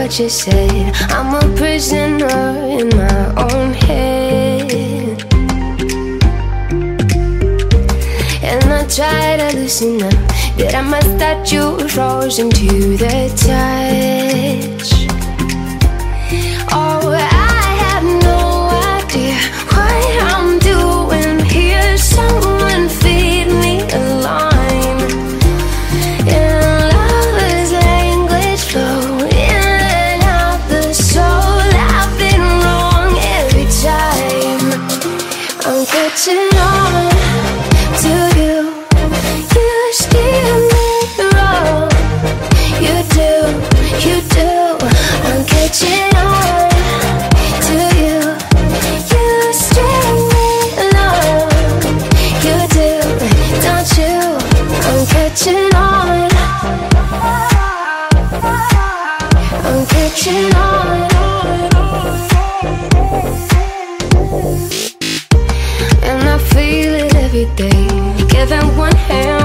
what you said. I'm a prisoner in my own head, and I try to loosen up, but I'm a statue frozen to the touch. Oh, I have no idea what I'm doing here. Someone feed me a line. And lover's language flow in and out the soul. I've been wrong every time. I'm catching on to you. You steer me wrong. You do, you do. I'm catching on to you. You steer me along. You do, don't you? I'm catching on. I'm catching on. And I feel it every day. Giving one hand